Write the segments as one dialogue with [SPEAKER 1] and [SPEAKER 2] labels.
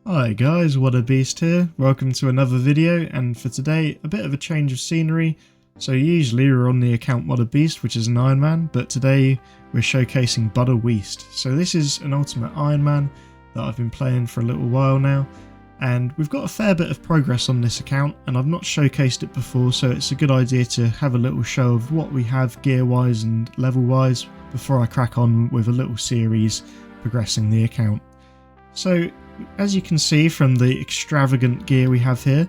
[SPEAKER 1] Hi guys, Butta Weast here. Welcome to another video, and for today, a bit of a change of scenery. So usually we're on the account Butta Weast, which is an Iron Man, but today we're showcasing Butta Weast. So this is an Ultimate Iron Man that I've been playing for a little while now, and we've got a fair bit of progress on this account, and I've not showcased it before, so it's a good idea to have a little show of what we have gear-wise and level-wise before I crack on with a little series progressing the account. So, as you can see from the extravagant gear we have here,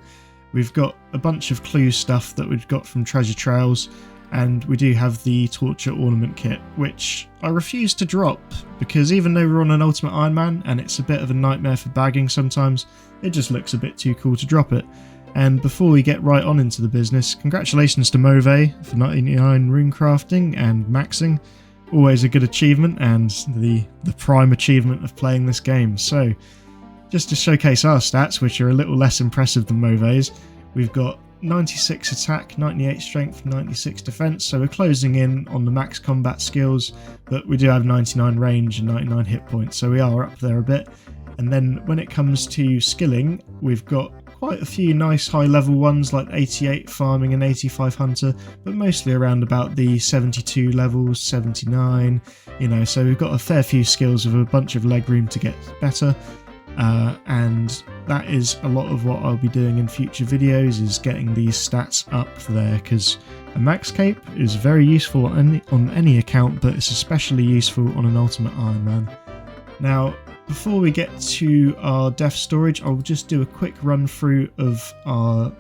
[SPEAKER 1] we've got a bunch of clue stuff that we've got from treasure trails, and we do have the torture ornament kit, which I refuse to drop because even though we're on an Ultimate Iron Man and it's a bit of a nightmare for bagging sometimes, it just looks a bit too cool to drop it. And before we get right on into the business, congratulations to Move for 99 rune crafting and maxing. Always a good achievement and the prime achievement of playing this game. So, just to showcase our stats, which are a little less impressive than Move's, we've got 96 attack, 98 strength, 96 defense, so we're closing in on the max combat skills, but we do have 99 range and 99 hit points, so we are up there a bit. And then when it comes to skilling, we've got quite a few nice high level ones like 88 farming and 85 hunter, but mostly around about the 72 levels, 79, so we've got a fair few skills with a bunch of leg room to get better. And that is a lot of what I'll be doing in future videos, is getting these stats up there, because a max cape is very useful on any account, but it's especially useful on an Ultimate Iron Man. Now, before we get to our death storage, I'll just do a quick run through of our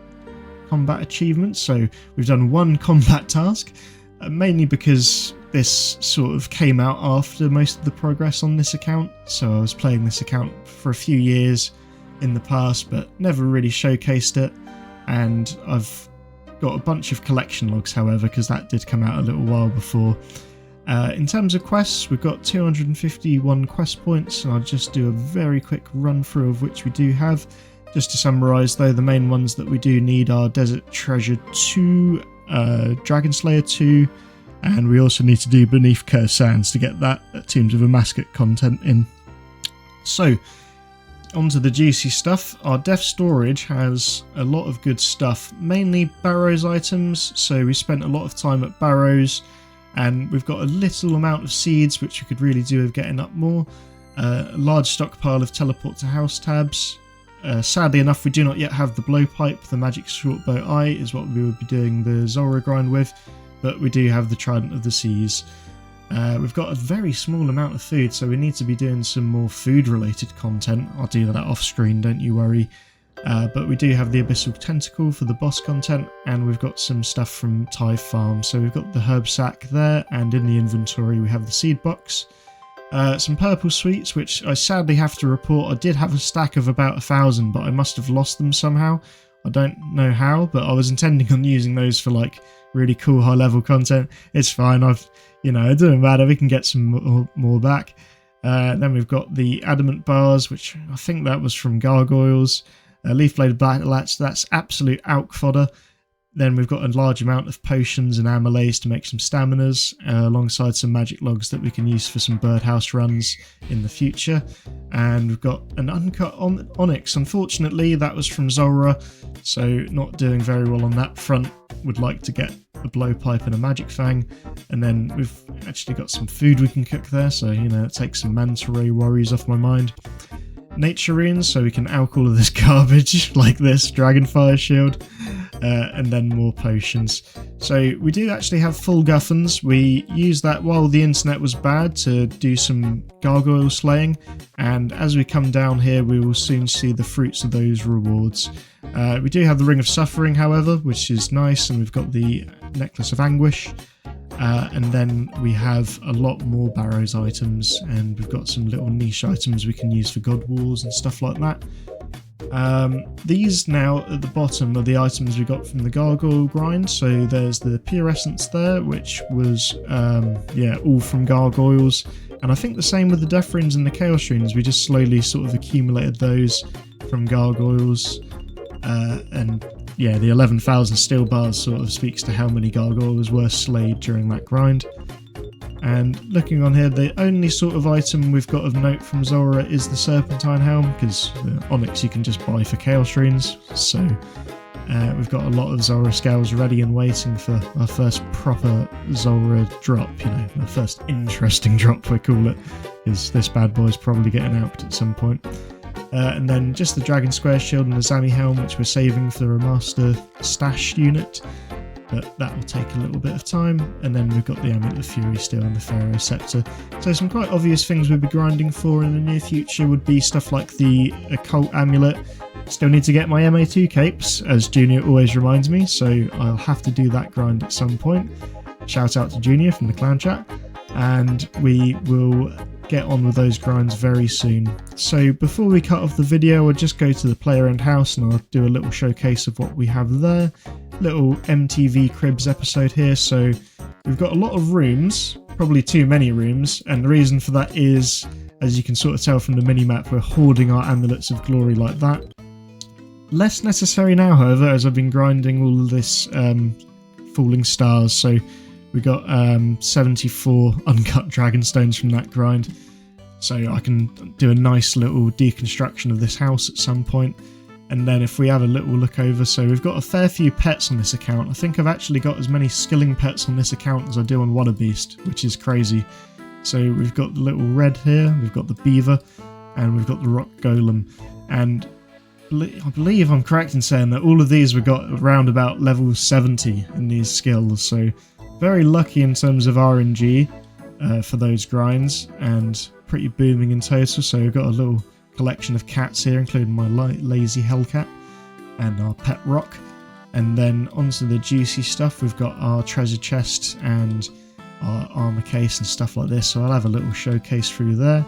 [SPEAKER 1] combat achievements. So we've done one combat task, mainly because this sort of came out after most of the progress on this account. So I was playing this account for a few years in the past, but never really showcased it. And I've got a bunch of collection logs, however, because that did come out a little while before. In terms of quests, we've got 251 quest points, and I'll just do a very quick run through of which we do have. Just to summarise though, the main ones that we do need are Desert Treasure 2, Dragon Slayer 2, and we also need to do Beneath Cursed Sands to get that Tombs of a Mascot content in. So, onto the juicy stuff. Our death storage has a lot of good stuff, mainly Barrows items, so we spent a lot of time at Barrows, and we've got a little amount of seeds which we could really do with getting up more. A large stockpile of teleport to house tabs. Sadly enough, we do not yet have the blowpipe. The magic shortbow eye is what we would be doing the Zora grind with, but we do have the Trident of the Seas. We've got a very small amount of food, so we need to be doing some more food related content. I'll do that off screen, don't you worry. But we do have the Abyssal Tentacle for the boss content, and we've got some stuff from Tithe Farm. So we've got the herb sack there, and in the inventory we have the seed box. Some purple sweets, which I sadly have to report. I did have a stack of about 1,000, but I must have lost them somehow. I don't know how, but I was intending on using those for like really cool high level content. It's fine, it doesn't matter, we can get some more back. Then we've got the adamant bars, which I think that was from gargoyles. Leaf blade battletch, that's absolute alk fodder. Then we've got a large amount of potions and amylase to make some staminas, alongside some magic logs that we can use for some birdhouse runs in the future. And we've got an uncut onyx. Unfortunately, that was from Zora, so not doing very well on that front. Would like to get a blowpipe and a magic fang. And then we've actually got some food we can cook there, so it takes some manta ray worries off my mind. Nature runes, so we can alch all of this garbage like this Dragonfire shield, and then more potions. So we do actually have full guffins. We used that while the internet was bad to do some gargoyle slaying, and as we come down here we will soon see the fruits of those rewards. We do have the Ring of Suffering, however, which is nice, and we've got the Necklace of Anguish. And then we have a lot more Barrows items, and we've got some little niche items we can use for God Wars and stuff like that. These now at the bottom are the items we got from the Gargoyle grind. So there's the Pure Essence there, which was all from Gargoyles, and I think the same with the Death Runes and the Chaos Runes. We just slowly sort of accumulated those from Gargoyles, and yeah, the 11,000 steel bars sort of speaks to how many gargoyles were slayed during that grind. And looking on here, the only sort of item we've got of note from Zora is the Serpentine Helm, because the Onyx you can just buy for Chaos Runes. So we've got a lot of Zora scales ready and waiting for our first proper Zora drop, you know, our first interesting drop we call it, because this bad boy's probably getting alped at some point. And then just the Dragon Square Shield and the Zami Helm, which we're saving for the Remaster Stash unit. But that will take a little bit of time. And then we've got the Amulet of Fury still and the Pharaoh Scepter. So some quite obvious things we'll be grinding for in the near future would be stuff like the Occult Amulet. Still need to get my MA2 capes, as Junior always reminds me, so I'll have to do that grind at some point. Shout out to Junior from the clan chat. And we will get on with those grinds very soon. So before we cut off the video, I'll just go to the player end house and I'll do a little showcase of what we have there. Little MTV Cribs episode here. So we've got a lot of rooms, probably too many rooms, and the reason for that is, as you can sort of tell from the minimap, we're hoarding our Amulets of Glory like that. Less necessary now, however, as I've been grinding all of this Falling Stars. So we got 74 uncut Dragonstones from that grind, so I can do a nice little deconstruction of this house at some point. And then if we have a little look over, so we've got a fair few pets on this account. I think I've actually got as many skilling pets on this account as I do on Wutta Weast, which is crazy. So we've got the little red here, we've got the beaver, and we've got the rock golem. And I believe I'm correct in saying that all of these we got around about level 70 in these skills, so very lucky in terms of RNG for those grinds, and pretty booming in total. So we've got a little collection of cats here, including my lazy hellcat and our pet rock. And then onto the juicy stuff, we've got our treasure chest and our armor case and stuff like this, so I'll have a little showcase through there.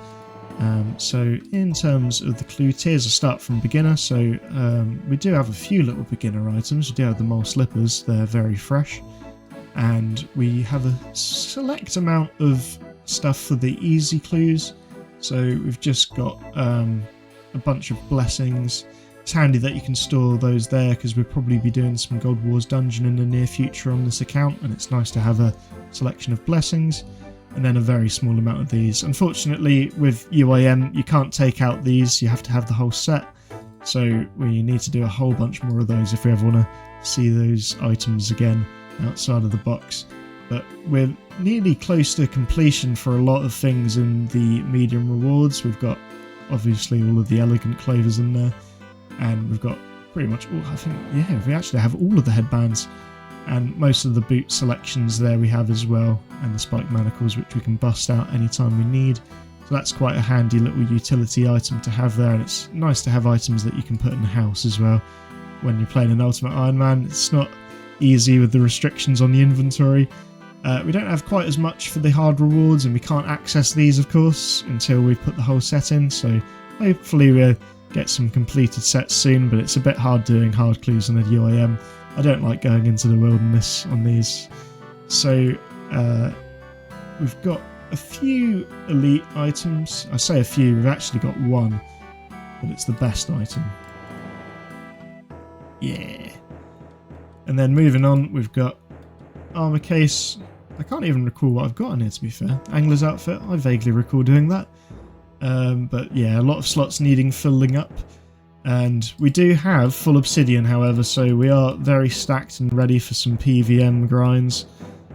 [SPEAKER 1] So in terms of the clue tiers, I'll start from beginner. So we do have a few little beginner items. We do have the mole slippers, they're very fresh. And we have a select amount of stuff for the easy clues. So we've just got a bunch of blessings. It's handy that you can store those there, because we'll probably be doing some Gold Wars dungeon in the near future on this account, and it's nice to have a selection of blessings. And then a very small amount of these. Unfortunately, with UIM, you can't take out these, you have to have the whole set. So we need to do a whole bunch more of those if we ever want to see those items again outside of the box. But we're nearly close to completion for a lot of things in the medium rewards. We've got obviously all of the elegant clovers in there, and we've got pretty much all, I think, yeah, we actually have all of the headbands, and most of the boot selections there we have as well, and the spike manacles, which we can bust out anytime we need. So that's quite a handy little utility item to have there, and it's nice to have items that you can put in the house as well when you're playing an Ultimate Iron Man. It's not easy with the restrictions on the inventory. We don't have quite as much for the hard rewards, and we can't access these, of course, until we put the whole set in, so hopefully we'll get some completed sets soon, but it's a bit hard doing hard clues on a UIM. I don't like going into the wilderness on these. So we've got a few elite items. I say a few, we've actually got one, but it's the best item. Yeah. And then moving on, we've got armor case. I can't even recall what I've got in here, to be fair. Angler's outfit, I vaguely recall doing that. But yeah, a lot of slots needing filling up. And we do have full obsidian, however, so we are very stacked and ready for some PVM grinds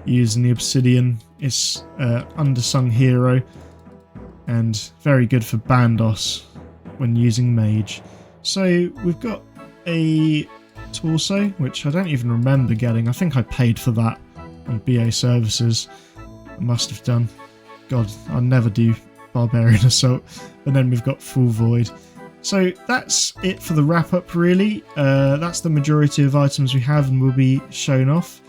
[SPEAKER 1] using the obsidian. It's undersung hero and very good for Bandos when using mage. So we've got a torso, which I don't even remember getting. I think I paid for that on BA services. I must have done. God, I never do Barbarian Assault. And then we've got Full Void. So that's it for the wrap up, really. That's the majority of items we have and will be shown off.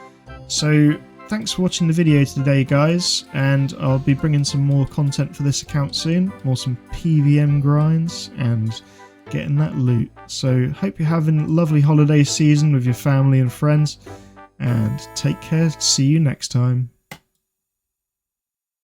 [SPEAKER 1] So thanks for watching the video today, guys, and I'll be bringing some more content for this account soon. Some PVM grinds and getting that loot. So hope you're having a lovely holiday season with your family and friends, and take care. See you next time.